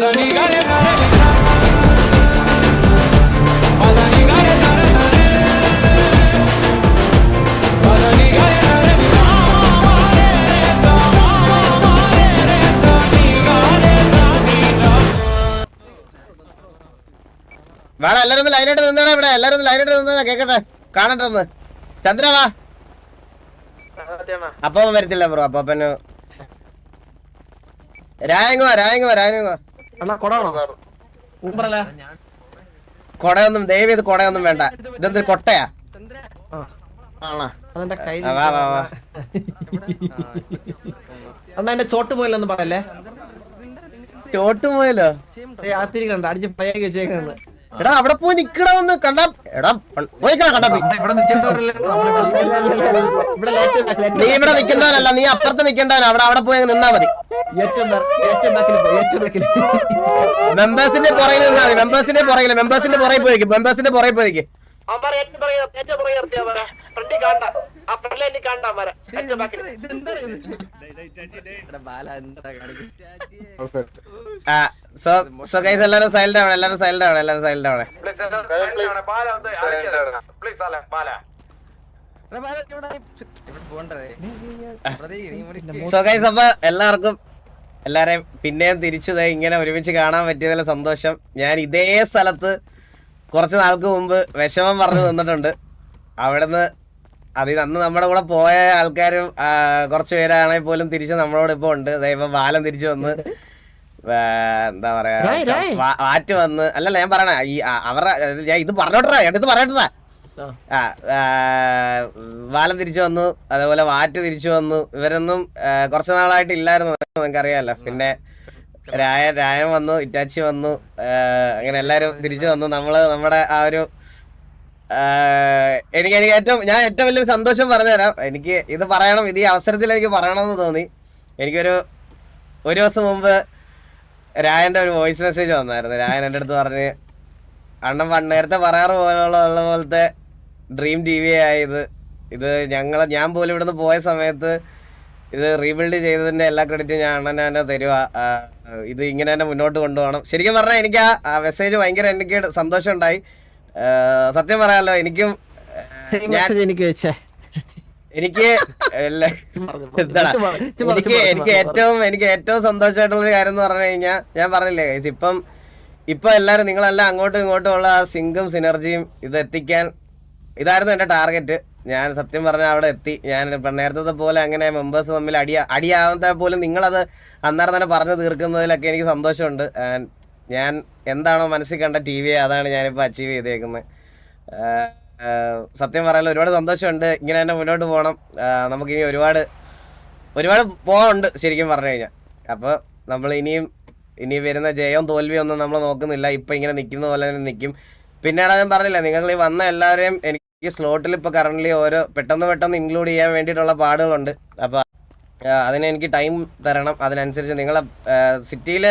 വേണം എല്ലാരും ഒന്ന് ലൈനായിട്ട് നിന്നാണ് ഇവിടെ എല്ലാരും ഒന്ന് ലൈനായിട്ട് നിന്നാ കേക്കട്ടെ കാണട്ടെ ഒന്ന് ചന്ദ്ര വാ അപ്പൊ വരത്തില്ല ബ്രോ അപ്പന് രായങ്ങ കൊടയൊന്നും ദയവ് ചെയ്ത് കൊടയൊന്നും വേണ്ട ഇതെന്തൊരു കൊട്ടയാ എന്റെ ചോട്ട് പോയല്ലോ പറയല്ലേ ചോട്ട് പോയല്ലോ അടിച്ച് പയ്യാക്കി വെച്ചേക്കാണ് എടാ അവിടെ പോയി നിക്കടാ ഒന്ന് കണ്ടാ എടാ പോയിക്കടാ കണ്ടാ നീ ഇവിടെ നിക്കണ്ടവനല്ല നീ അപ്പുറത്ത് നിക്കണ്ടവൻ അവിടെ പോയി നിന്നാ മതി മെമ്പേഴ്സിന്റെ പുറകിൽ നിന്നാ മതി മെമ്പേഴ്സിന്റെ പുറകിൽ പോയിക്ക് സോ ഗൈസ് എല്ലാരും സൈലന്റ് ആവണേ സോ ഗൈസ് അപ്പൊ എല്ലാരെയും പിന്നെയും തിരിച്ചു ഇങ്ങനെ ഒരുമിച്ച് കാണാൻ പറ്റിയതിൽ സന്തോഷം. ഞാൻ ഇതേ സ്ഥലത്ത് കുറച്ച് നാൾക്ക് മുമ്പ് വിഷമം പറഞ്ഞു നിന്നിട്ടുണ്ട്. അവിടുന്ന് അന്ന് നമ്മുടെ കൂടെ പോയ ആൾക്കാരും കുറച്ച് പേരാണെങ്കിൽ പോലും തിരിച്ച് നമ്മളോട് ഇപ്പൊ ഉണ്ട്. ഇപ്പൊ ബാലൻ തിരിച്ചു വന്ന് എന്താ പറയാ വാറ്റ് വന്ന് അല്ലല്ല ഞാൻ പറയണ ഈ അവരുടെ ഞാൻ ഇത് പറഞ്ഞോട്ടാ എടുത്ത് പറയട്ടാ ബാലൻ തിരിച്ചു വന്നു, അതേപോലെ വാറ്റ് തിരിച്ചു വന്നു. ഇവരൊന്നും കുറച്ച് നാളായിട്ട് ഇല്ലായിരുന്നു, നിങ്ങൾക്ക് അറിയാമല്ലോ. പിന്നെ രായൻ വന്നു, ഇറ്റാച്ചി വന്നു, അങ്ങനെ എല്ലാരും തിരിച്ചു വന്നു. നമ്മുടെ ആ ഒരു എനിക്ക് ഞാൻ ഏറ്റവും വലിയൊരു സന്തോഷം പറഞ്ഞുതരാം. എനിക്ക് ഇത് പറയണം, ഇത് ഈ അവസരത്തിൽ എനിക്ക് പറയണമെന്ന് തോന്നി. എനിക്കൊരു ദിവസം മുമ്പ് രായൻ്റെ ഒരു വോയിസ് മെസ്സേജ് വന്നായിരുന്നു. രായൻ എൻ്റെ അടുത്ത് പറഞ്ഞ് അണ്ണൻ നേരത്തെ പറയാറ് പോലത്തെ ഡ്രീം ടി വി ആയത് ഇത് ഞാൻ പോലും ഇവിടുന്ന് പോയ സമയത്ത് ഇത് റീബിൽഡ് ചെയ്തതിൻ്റെ എല്ലാ ക്രെഡിറ്റും ഞാൻ അണ്ണൻ തന്നെ തരുക. ഇത് ഇങ്ങനെ തന്നെ മുന്നോട്ട് കൊണ്ടുപോകണം. ശരിക്കും പറഞ്ഞാൽ എനിക്ക് ആ മെസ്സേജ് ഭയങ്കര എനിക്ക് സന്തോഷം ഉണ്ടായി. സത്യം പറയാമല്ലോ, എനിക്ക് ഏറ്റവും സന്തോഷമായിട്ടുള്ളൊരു കാര്യം എന്ന് പറഞ്ഞു കഴിഞ്ഞാൽ ഞാൻ പറഞ്ഞില്ലേ ഗൈസ്, ഇപ്പം എല്ലാവരും നിങ്ങളെല്ലാം അങ്ങോട്ടും ഇങ്ങോട്ടും ഉള്ള ആ സിങ്കും സിനർജിയും ഇത് എത്തിക്കാൻ ഇതായിരുന്നു എൻ്റെ ടാർഗറ്റ്. ഞാൻ സത്യം പറഞ്ഞാൽ അവിടെ എത്തി. ഞാൻ ഇപ്പം നേരത്തെ പോലെ അങ്ങനെ മെമ്പേഴ്സ് തമ്മിൽ അടിയാവുന്ന പോലും നിങ്ങളത് അന്നേരം തന്നെ പറഞ്ഞു തീർക്കുന്നതിലൊക്കെ എനിക്ക് സന്തോഷമുണ്ട്. ഞാൻ എന്താണോ മനസ്സിൽ കണ്ട ടി വി അതാണ് ഞാനിപ്പോൾ അച്ചീവ് ചെയ്തേക്കുന്നത്. സത്യം പറയാൻ ഒരുപാട് സന്തോഷമുണ്ട്. ഇങ്ങനെ തന്നെ മുന്നോട്ട് പോകണം. നമുക്കിനി ഒരുപാട് പോകാനുണ്ട് ശരിക്കും പറഞ്ഞു കഴിഞ്ഞാൽ. അപ്പോൾ നമ്മൾ ഇനി വരുന്ന ജയവും തോൽവിയും ഒന്നും നമ്മൾ നോക്കുന്നില്ല. ഇപ്പം ഇങ്ങനെ നിൽക്കുന്ന പോലെ തന്നെ നിൽക്കും. പിന്നീട് ഞാൻ പറഞ്ഞില്ല, നിങ്ങൾ ഈ വന്ന എല്ലാവരെയും എനിക്ക് സ്ലോട്ടിൽ ഇപ്പോൾ കറൻ്റ്ലി പെട്ടെന്ന് ഇൻക്ലൂഡ് ചെയ്യാൻ വേണ്ടിയിട്ടുള്ള പാടുകളുണ്ട്. അപ്പോൾ അതിന് എനിക്ക് ടൈം തരണം. അതിനനുസരിച്ച് നിങ്ങളെ സിറ്റിയിൽ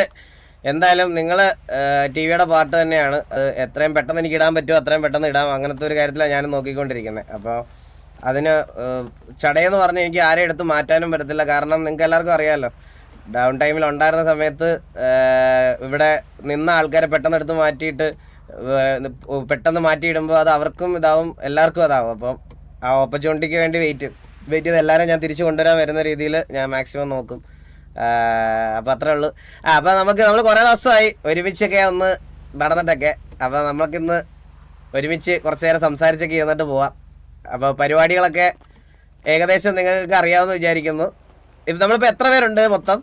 എന്തായാലും നിങ്ങൾ ടി വിയുടെ പാട്ട് തന്നെയാണ്. അത് എത്രയും പെട്ടെന്ന് എനിക്ക് ഇടാൻ പറ്റുമോ അത്രയും പെട്ടെന്ന് ഇടാം. അങ്ങനത്തെ ഒരു കാര്യത്തിലാണ് ഞാൻ നോക്കിക്കൊണ്ടിരിക്കുന്നത്. അപ്പോൾ അതിന് ചടയെന്ന് പറഞ്ഞ് എനിക്ക് ആരെയും എടുത്ത് മാറ്റാനും പറ്റത്തില്ല. കാരണം നിങ്ങൾക്ക് എല്ലാവർക്കും അറിയാമല്ലോ, ഡൗൺ ടൈമിൽ ഉണ്ടായിരുന്ന സമയത്ത് ഇവിടെ നിന്ന ആൾക്കാരെ പെട്ടെന്ന് എടുത്ത് മാറ്റിയിട്ട് പെട്ടെന്ന് മാറ്റിയിടുമ്പോൾ അത് അവർക്കും ഇതാവും, എല്ലാവർക്കും അതാവും. അപ്പം ആ ഓപ്പർച്യൂണിറ്റിക്ക് വേണ്ടി വെയിറ്റ് ചെയ്ത് എല്ലാവരും ഞാൻ തിരിച്ചു കൊണ്ടുവരാൻ വരുന്ന രീതിയിൽ ഞാൻ മാക്സിമം നോക്കും. അപ്പം അത്രേ ഉള്ളൂ. അപ്പം നമ്മൾ കുറേ ദിവസമായി ഒരുമിച്ചൊക്കെ ഒന്ന് നടന്നിട്ടൊക്കെ. അപ്പോൾ നമുക്കിന്ന് ഒരുമിച്ച് കുറച്ച് നേരം സംസാരിച്ചൊക്കെ ഇരുന്നിട്ട് പോവാം. അപ്പോൾ പരിപാടികളൊക്കെ ഏകദേശം നിങ്ങൾക്ക് അറിയാമെന്ന് വിചാരിക്കുന്നു. ഇപ്പം നമ്മളിപ്പോൾ എത്ര പേരുണ്ട് മൊത്തം?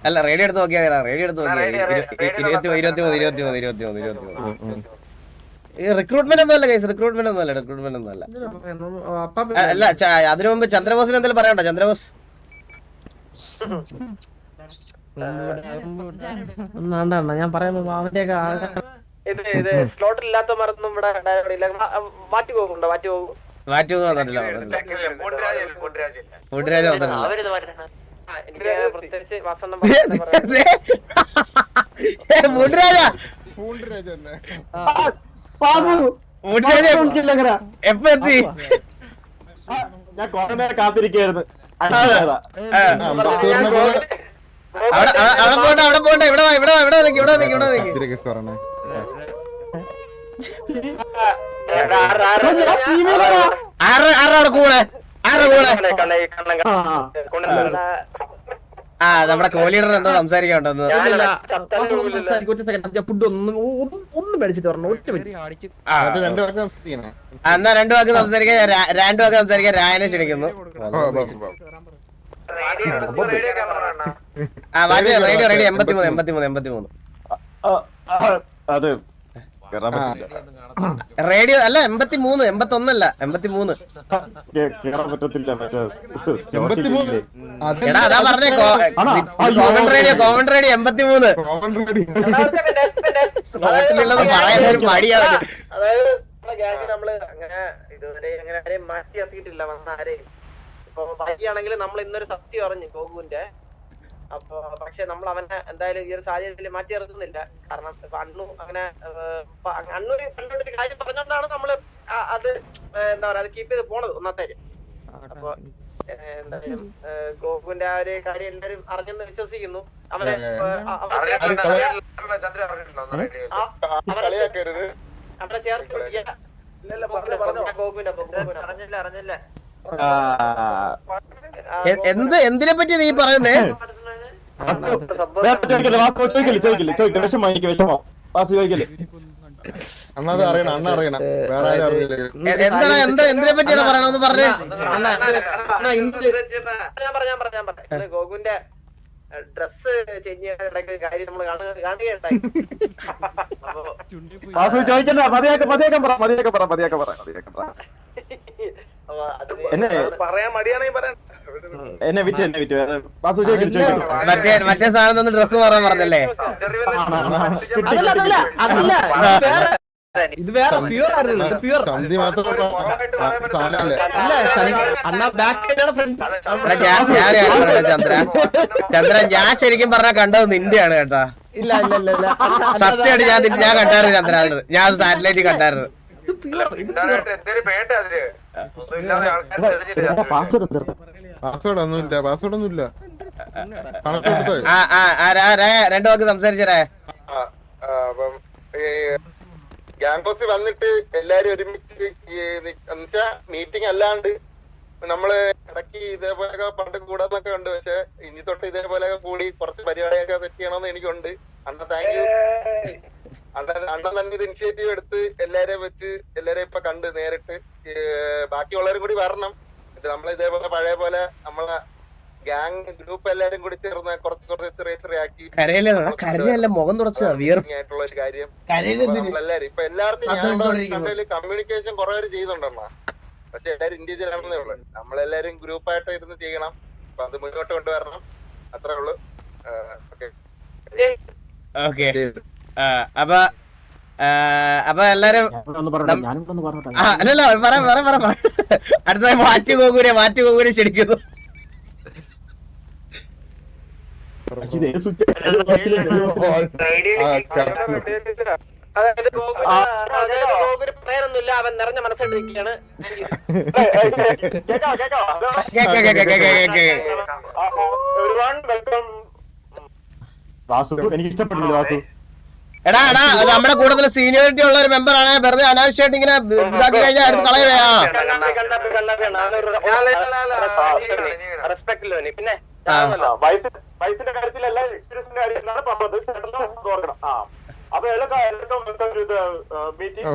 അല്ല, റേഡിയോ എടുത്ത് നോക്കിയാൽ 23. റിക്രൂട്ട്മെന്റ് ഒന്നും അല്ല ഗൈസ്, റിക്രൂട്ട്മെന്റ് ഒന്നും അല്ല. അല്ല, അതിനു മുമ്പ് ചന്ദ്രബോസിന് എന്തെങ്കിലും പറയണ്ടോ? ചന്ദ്രബോസ് ഞാൻ പറയുമ്പോ സ്ലോട്ടിൽ ഇല്ലാത്ത മറന്നും ഇവിടെ മാറ്റി പോകുന്നുണ്ടോ? മാറ്റി പോകുന്നില്ല. എപ്പ എത്തി? ഞാൻ കുറെ നേരം കാത്തിരിക്കായിരുന്നു. അവിടെ പോണ്ട ഇവിടെ നിക്ക് ആരുടെ കൂടെ ആ നമ്മുടെ കോഹ്ലിയുടെ എന്താ സംസാരിക്കാണ്ടെന്ന് ഫുഡ് ഒന്നും മേടിച്ചിട്ട് പറഞ്ഞു ഒറ്റ എന്നാ രണ്ടു വാക്ക് സംസാരിക്കാൻ രായനെ ക്ഷണിക്കുന്നു ആ മാറ്റി റേഡിയോ 83 റേഡിയോ അല്ല 83 81 അല്ല 83 എടാ അതാ പറഞ്ഞേ കോമൺ റേഡിയോ 83 സ്ലോട്ടിലുള്ളത് പറയാനൊരു മടിയാവും. അതായത് നമ്മള് അങ്ങനെ ഇതുവരെ അങ്ങനെ ആരെയും മാറ്റി നിർത്തിയിട്ടില്ല വന്ന ആരെയും. ഇപ്പൊ ബാക്കിയാണെങ്കിൽ നമ്മൾ ഇന്നൊരു സത്യം അറിഞ്ഞു ഗോകുവിന്റെ. അപ്പൊ പക്ഷെ നമ്മൾ അവനെ എന്തായാലും ഈ ഒരു സാഹചര്യത്തിൽ മാറ്റി നിർത്തുന്നില്ല. കാരണം ഇപ്പൊ അണ്ണു അങ്ങനെ അണ്ണൂര് കണ്ടൊരു കാര്യം പറഞ്ഞോണ്ടാണ് നമ്മള് അത് എന്താ പറയാ അത് കീപ്പ് ചെയ്ത് പോണത് ഒന്നാമത്തെ. അപ്പൊ എന്തായാലും ഗോകുവിന്റെ ആ ഒരു കാര്യം എല്ലാരും അറിഞ്ഞെന്ന് വിശ്വസിക്കുന്നു. അവരെ അവരെ ചേർത്ത് ഗോകുവിന്റെ അറിഞ്ഞില്ല എന്തിനെ പറ്റി നീ പറയുന്നേ? എന്തിനെ പറ്റിയാണ് പറയണെന്ന് പറഞ്ഞേ. ഞാൻ ഗോകുവിന്റെ ഡ്രസ് ചേഞ്ച് ചെയ്യാൻ കാര്യം നമ്മള് കാണുകയുണ്ടായി. പറയാൻ മടിയാണെങ്കിൽ പറയാൻ മറ്റേ സാധനം ഡ്രസ് മാറാൻ പറഞ്ഞല്ലേ? ഇത് വേറെ പ്യൂർ ആയിരുന്നു. ഇത് പ്യൂർ ചന്ദ്ര ഞാൻ ശരിക്കും പറഞ്ഞാൽ കണ്ടത് നിന്റെയാണ് കേട്ടാ. ഇല്ല ഇല്ല ഇല്ല സത്യമായിട്ട് ഞാൻ കണ്ടായിരുന്നു ചന്ദ്ര. ഞാൻ സാറ്റലൈറ്റ് കണ്ടായിരുന്നു. പാസ്വേഡ് ഒന്നുമില്ല രണ്ടു വാക്ക് സംസാരിച്ചേ. അപ്പം ഗ്യാങ്കോസ് വന്നിട്ട് എല്ലാരും ഒരുമിച്ച് എന്നുവെച്ചാ മീറ്റിംഗ് അല്ലാണ്ട് നമ്മള് ഇടയ്ക്ക് ഇതേപോലെയൊക്കെ പണ്ട് കൂടാന്നൊക്കെ ഉണ്ട്. പക്ഷെ ഇനി തൊട്ട് ഇതേപോലെയൊക്കെ കൂടി കുറച്ച് പരിപാടിയൊക്കെ സെറ്റ് ചെയ്യണമെന്ന് എനിക്കുണ്ട്. അണ്ണ താങ്ക് യു. അണ്ണൻ തന്നെ ഇത് ഇനിഷ്യേറ്റീവ് എടുത്ത് എല്ലാരെയും വെച്ച് എല്ലാരെയും ഇപ്പൊ കണ്ട് നേരിട്ട് ബാക്കിയുള്ളവരും കൂടി വരണം. നമ്മള് ഇതേപോലെ പഴയ പോലെ നമ്മളെ ഗ്യാങ് ഗ്രൂപ്പ് എല്ലാരും കൂടി ചേർന്ന് കുറച്ച് ചെറിയ ആക്കി മുഖം ആയിട്ടുള്ള ഒരു കാര്യം എല്ലാരും ഇപ്പൊ എല്ലാവർക്കും കമ്മ്യൂണിക്കേഷൻ കുറെ പേര് ചെയ്യുന്നുണ്ടെന്നാ. പക്ഷെ എല്ലാരും ഇൻഡിവിജ്വൽ ആണെന്നേ ഉള്ളു. നമ്മളെല്ലാരും ഗ്രൂപ്പായിട്ട് ഇരുന്ന് ചെയ്യണം. അപ്പൊ അത് മുന്നോട്ട് കൊണ്ടുവരണം. അത്രേ ഉള്ളു. അപ്പൊ എല്ലാരും അല്ലല്ലോ അടുത്തതായി മാറ്റി കോകൂരെ ക്ഷണിക്കുന്നു. പറയാനൊന്നുമില്ല. അവൻ നിറഞ്ഞ മനസ്സിലിരിക്കുകയാണ്. എനിക്ക് ഇഷ്ടപ്പെട്ടില്ല വാസു. എടാ നമ്മുടെ കൂടുതൽ സീനിയോറിറ്റി ഉള്ള ഒരു മെമ്പറാണ്. വെറുതെ അനാവശ്യമായിട്ട് ഇങ്ങനെ ഇതാക്കി കഴിഞ്ഞാൽ അടുത്ത് കളയുകയാ. പിന്നെ വയസ്സിന്റെ കാര്യത്തിലല്ല എക്സ്പീരിയൻസിന്റെ കാര്യത്തിലാണ് പറഞ്ഞത്. ഓർക്കണം. അപ്പൊ മീറ്റിംഗ്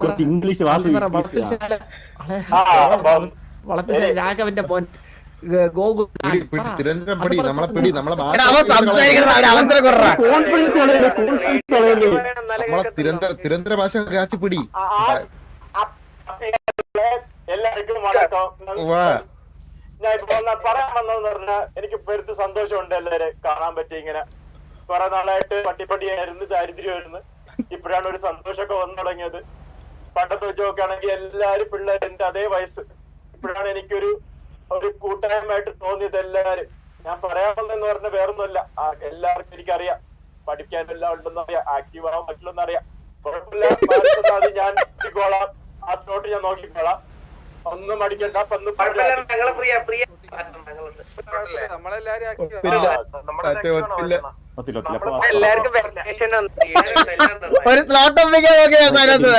കുറച്ച് ഇംഗ്ലീഷ് രാഘവന്റെ മോൻ തിരന്തര ഭാഷ കാച്ചിപ്പിടി. എല്ലാവർക്കും വണക്കം. ഞാൻ ഇപ്പൊ പറയാൻ വന്നതെന്ന് പറഞ്ഞാൽ എനിക്ക് പെരുത്ത് സന്തോഷമുണ്ട് എല്ലാരെ കാണാൻ പറ്റി. ഇങ്ങനെ കുറെ നാളായിട്ട് പട്ടിപ്പട്ടിയായിരുന്നു, ദാരിദ്ര്യമായിരുന്നു. ഇപ്പോഴാണ് ഒരു സന്തോഷമൊക്കെ വന്നു തുടങ്ങിയത്. പണ്ടത്തെ വെച്ച് നോക്കുകയാണെങ്കിൽ എല്ലാരും പിള്ളേർ എന്റെ അതേ വയസ്സ്. ഇപ്പോഴാണ് എനിക്കൊരു കൂട്ടായ്മയായിട്ട് തോന്നിയത്. എല്ലാരും ഞാൻ പറയാൻ വന്നതെന്ന് പറഞ്ഞ വേറൊന്നുമല്ല. എല്ലാവർക്കും എനിക്കറിയാം പഠിക്കാനെല്ലാം ഉണ്ടെന്ന് അറിയാം. ആക്റ്റീവ് ആവാൻ പറ്റില്ലെന്ന് അറിയാം. കുഴപ്പമില്ല, ഞാൻ നോക്കിക്കോളാം. ആ സ്ലോട്ട് ഞാൻ നോക്കിക്കോളാം. ഒന്നും അടിക്കണ്ട. എല്ലാവർക്കും വെക്കേഷൻ ഒരു സ്ലോട്ട് ഒപ്പിക്കാൻ നോക്കിയാ പറഞ്ഞോ.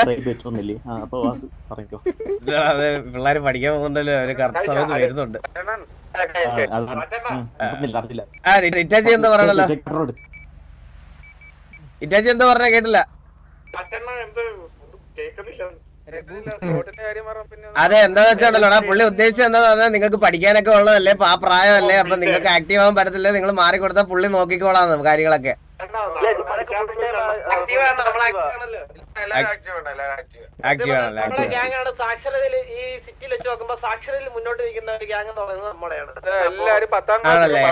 അതെ, പിള്ളേര് പഠിക്കാൻ പോകുന്നുണ്ടല്ലോ, അവര് കറക്റ്റ് സമയത്ത് വരുന്നുണ്ട്. ആ ഇറ്റാച്ചി എന്താ പറയണല്ലോ, ഇറ്റാച്ചി എന്താ പറഞ്ഞ കേട്ടില്ല. അതെ, എന്താന്ന് വെച്ചാണ്ടല്ലോ പുള്ളി ഉദ്ദേശിച്ചത് എന്താന്ന് പറഞ്ഞാൽ നിങ്ങൾക്ക് പഠിക്കാനൊക്കെ ഉള്ളതല്ലേ, ആ പ്രായമല്ലേ, അപ്പൊ നിങ്ങൾക്ക് ആക്റ്റീവ് ആവാൻ പറ്റത്തില്ല, നിങ്ങൾ മാറി കൊടുത്താൽ പുള്ളി നോക്കിക്കോളാന്ന് കാര്യങ്ങളൊക്കെ. ആക്റ്റീവ് ആണല്ലേ, ആക്റ്റീവ്. ഗ്യാങ്ങാണ് സാക്ഷരതയിൽ ഈ സിറ്റിയിൽ വെച്ച് നോക്കുമ്പോ സാക്ഷരതയിൽ മുന്നോട്ട് നിൽക്കുന്ന ഒരു ഗ്യാങ് എന്ന് പറയുന്നത് നമ്മുടെയാണ്. ആണല്ലേ,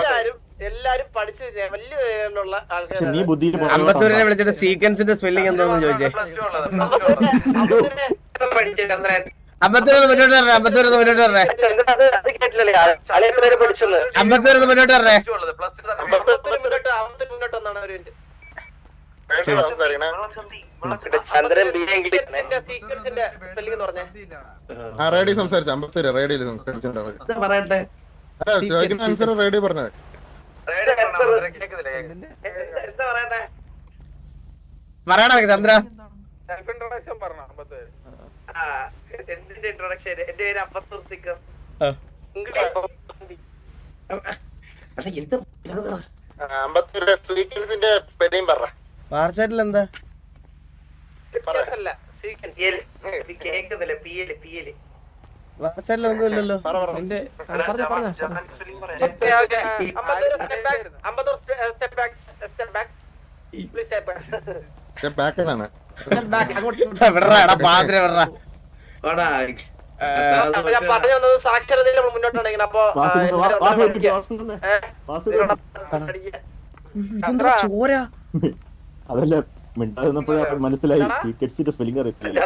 എല്ലാരും പഠിച്ച് വലിയ പേരിലുള്ള ആൾക്കാർ. നീ ബുദ്ധിയിൽ അമ്പത്തൂരിനെ വിളിച്ചിട്ട് സീക്വൻസിന്റെ സ്പെല്ലിംഗ് എന്താന്ന് ചോദിച്ചേ. അമ്പത്തൂരിന്ന് മുന്നോട്ട് പറഞ്ഞേ, അമ്പത്തൂരിന്ന് മുന്നോട്ട് പറഞ്ഞേ, അമ്പത്തൂരിന്ന് മുന്നോട്ട് പറഞ്ഞേ. മുന്നോട്ടൊന്നാണ് ഒരു റേഡിയോ സംസാരിച്ചു, അമ്പത്തൂര് റേഡിയോയില് സംസാരിച്ചിട്ടുണ്ടാവും. പറയട്ടെ, ആൻസർ റേഡിയോ പറഞ്ഞത്. പറയണ ചന്ദ്ര. എന്തിന്റെ ഇൻട്രൊഡക്ഷൻ? എന്റെ പേര് അമ്പത്തൂർ സിക്കം. അമ്പത്തൂര് സ്വീക്കൻസിന്റെ സ്പെല്ലിംഗ് പറ. വാർച്ചാറ്റിൽ എന്താ കേക്കുന്നില്ല, പിയല് പിയല്. വാർച്ചാറ്റിൽ ഒന്നും ഇല്ലല്ലോ. നിന്റെ പറഞ്ഞ ബാക്ക് എന്നാണ്. വിടറാ, എടാ പാതിരെ വിടറാ. ഞാൻ പറഞ്ഞു വന്നത് സാക്ഷരതയിൽ മുന്നോട്ടാണെങ്കിൽ അപ്പൊ ചോര അതല്ല മിണ്ടാതിരുന്നപ്പോഴേ മനസ്സിലായി ടിക്കറ്റ്സിന്റെ സ്പെല്ലിംഗ് അറിയത്തില്ല.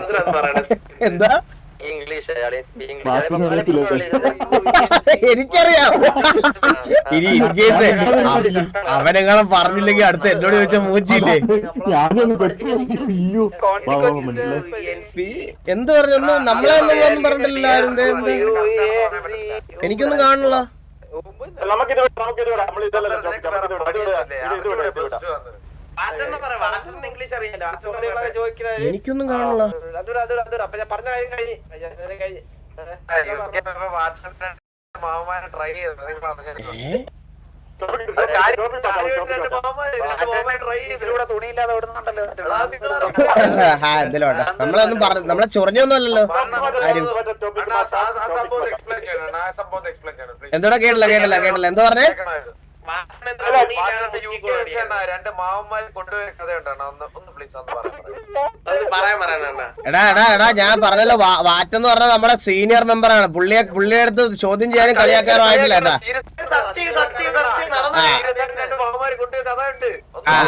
എന്താ ഇംഗ്ലീഷ് എനിക്കറിയാം. ഇനി ഇരിക്കത്തെ അവനെങ്ങാനും പറഞ്ഞില്ലെങ്കിൽ അടുത്ത് എന്നോട് ചോദിച്ച മൂച്ചില്ലേ. എന്ത് പറഞ്ഞു? നമ്മളെ ഒന്നും പറഞ്ഞിട്ടില്ല ആരും. എനിക്കൊന്നും കാണില്ല. ഇംഗ്ലീഷ് അറിയാലോ, എനിക്കൊന്നും കാണില്ല. അപ്പൊ ഞാൻ പറഞ്ഞ കാര്യം കഴിഞ്ഞ് ട്രൈ ചെയ്തു. തുണിയില്ലാതെ ഓടുന്നുണ്ടല്ലോ. എന്തെങ്കിലും നമ്മളൊന്നും പറഞ്ഞു, നമ്മളെ ചൊറിഞ്ഞൊന്നും അല്ലല്ലോ ആരും. എന്തോടാ കേട്ടില്ല കേട്ടില്ല കേട്ടില്ല എന്താ പറഞ്ഞേ? രണ്ട് മാവന്മാര് കൊണ്ടുപോയ കഥയുണ്ടാണ്. എടാ എടാ എടാ ഞാൻ പറഞ്ഞല്ലോ, വാറ്റെന്ന് പറഞ്ഞാൽ നമ്മുടെ സീനിയർ മെമ്പറാണ്. പുള്ളിയെ അടുത്ത് ചോദ്യം ചെയ്യാനും കളിയാക്കാനും ആയിട്ടില്ല കേട്ടാ.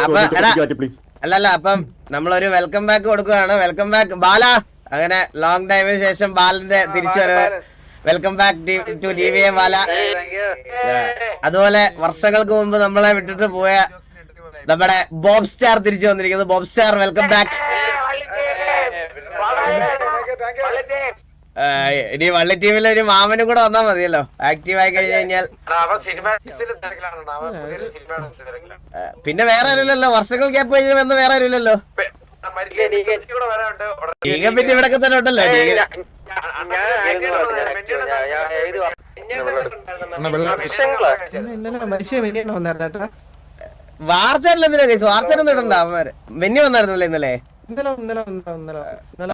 അപ്പൊ എടാ അല്ലല്ല, അപ്പം നമ്മളൊരു വെൽക്കം ബാക്ക് കൊടുക്കുകയാണ്. വെൽക്കം ബാക്ക് ബാല. അങ്ങനെ ലോങ് ടൈമിന് ശേഷം ബാലന്റെ തിരിച്ചു വരവ്. വെൽക്കം ബാക്ക് ടു DVA ബാല. അതുപോലെ വർഷങ്ങൾക്ക് മുമ്പ് നമ്മളെ വിട്ടിട്ട് പോയ നമ്മുടെ ബോബ് സ്റ്റാർ തിരിച്ചു വന്നിരിക്കുന്നു. Bob star welcome back. ഇനി വള്ളി ടീമിൽ ഒരു മാമനും കൂടെ വന്നാൽ മതിയല്ലോ, ആക്റ്റീവ് ആയി കഴിഞ്ഞു കഴിഞ്ഞാൽ. പിന്നെ വേറെ ആരുമില്ലല്ലോ, വർഷങ്ങൾ ഗ്യാപ്പ് കഴിഞ്ഞ് വന്ന് വേറെ ആരുമില്ലല്ലോ. ലീഗെ പറ്റി ഇവിടൊക്കെ തന്നെ ഉണ്ടല്ലോ. ഇന്നലെ മനുഷ്യ വലിയ വന്നായിരുന്നു. വാർച്ചാറ്റിൽ എന്തിനാ കഴിച്ചു? വാർച്ചാറ്റൊന്നും ഇടണ്ട. അവന്മാര് വെന്നി വന്നായിരുന്നല്ലേ ഇന്നലെ? ഇന്നലെ